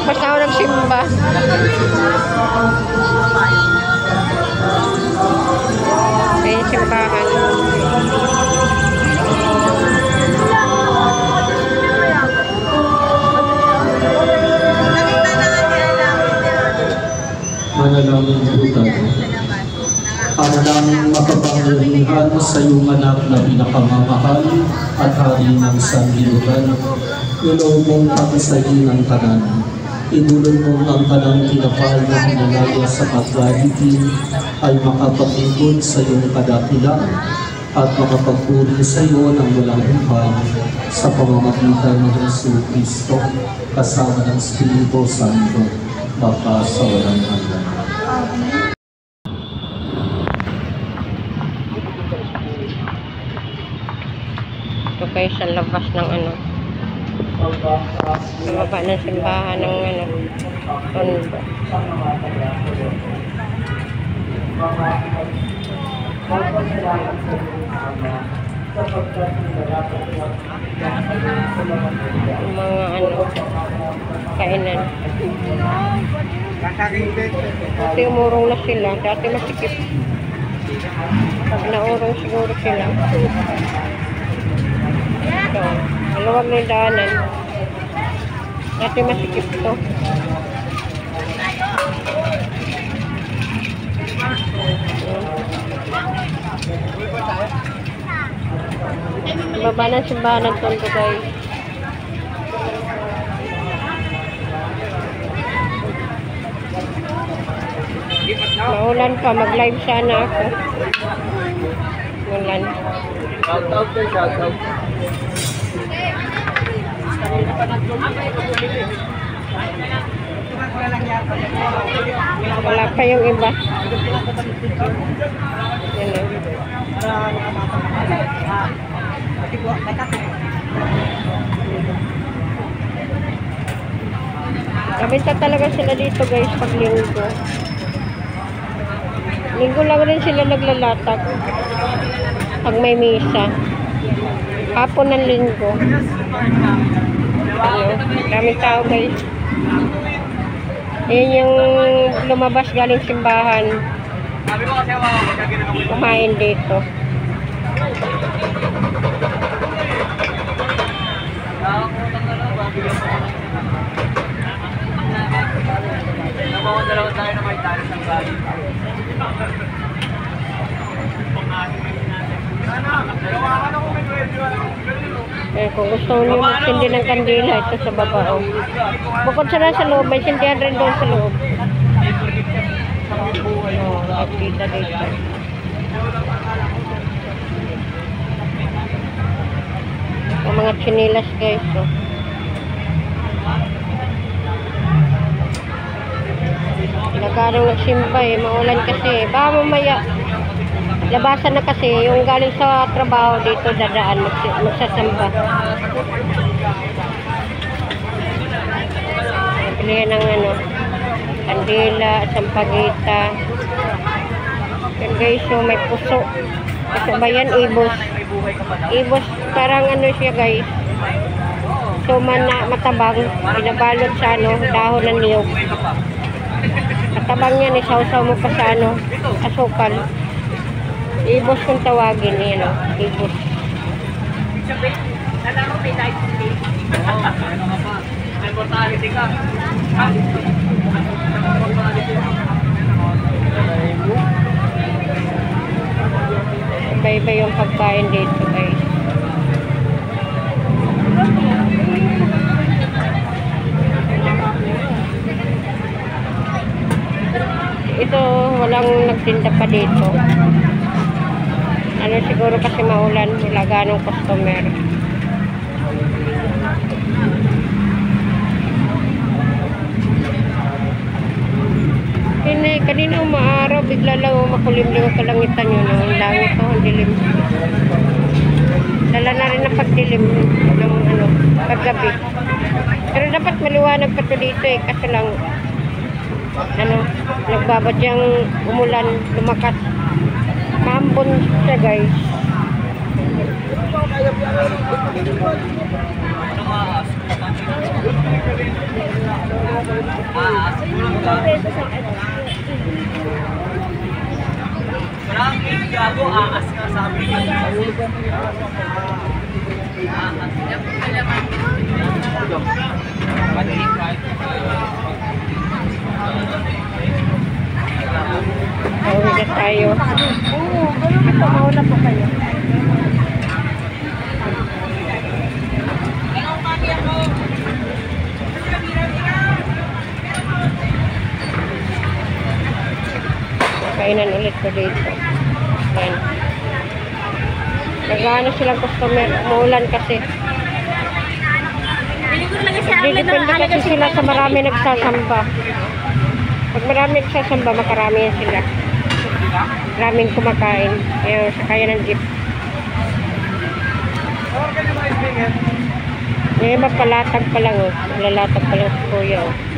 Tapos na ako nagsimba. May simbahan. Manalangin po tayo. Para naming makapangyarihan sa iyong anak na pinakamamahal at hari ng sanlibutan, ilog mong pakisahin ang kanan. Idulog mong ang kanang kinapal na hinalaya sa paglalipin ay makapag-ikot sa iyong kadakilaan at makapagpuri sa iyo ng walang hukay sa pamamagitan ng Hesus Kristo kasama ng Espiritu Santo, Bapa sa walang hanggan. Ito kayo sa labas ng ano. Sa baba ng simbahan ng ano. Tondo. Yung mga ano. Kainan. Dati umurong na sila. Dati masikip. Pag naurong siguro sila. Ito. Maluwag na yung daanan. Dati masikip ito. Baba ng simbahan ng Tondo, guys. Maulan pa, mag-live sana ako. Maulan. Shout out. Wala pa yung iba. Yan o. Kabinta talaga sila dito, guys, pag linggo. Linggo lang rin sila naglalatag pag may misa. Hapon ng linggo. Ano, daming tao, guys. Yan yung lumabas galing simbahan. Kumain dito. Dalawa tayo na may talis ng bali. Kung gusto niyo magsindi ng kandila, ito sa baba. Oh. Bukod sa nasa loob, may sindihan rin doon sa loob. Kita dito. Ang mga chinilas, guys. Oh. Nagkarong nagsimba eh. Maulan kasi. Baka mamaya labasan na kasi. Yung galing sa trabaho dito dadaan. Magsasamba. Pilihan ng ano. Kandila, sampagita. Yan guys. So may puso. Puso ba yan? Ibos. Ibos. Parang ano siya guys. So matabang. Pinabalot sa ano. Dahon ng niyog. Matabang yan, isaw-saw mo pa sa ano, asukal. Ibos kung tawagin, yun o, ibos. Iba-iba yung pagkain dito, guys. Ito, walang nagtinda pa dito. Ano siguro kasi maulan, wala ganong customer. Kanina umaaraw, bigla lang makulimlim ang kalangitan yun. Ang langit ko, ang dilim. Dala na rin ang pagdilim ng ano, paggabi. Pero dapat maliwanag pa to dito eh, kasi lang ano, nagbabadyang umulan, lumakas. Maambon siya guys. pesos ang ano. Maraming gago, aas nga sabi. Pauwi na tayo. Oo, ganun po. Mauna po kayo. Kainan ulit ko dito. Ayan. Nagano silang customer. Umuulan kasi. Depende kasi sila sa marami nagsasamba. Pag marami nagsasamba, makarami yan sila. Maraming kumakain. Ayun, sakaya ng jeep. Ngayon, mapalatag pa lang. Oh. Lalatag pa lang si Kuya. Oh.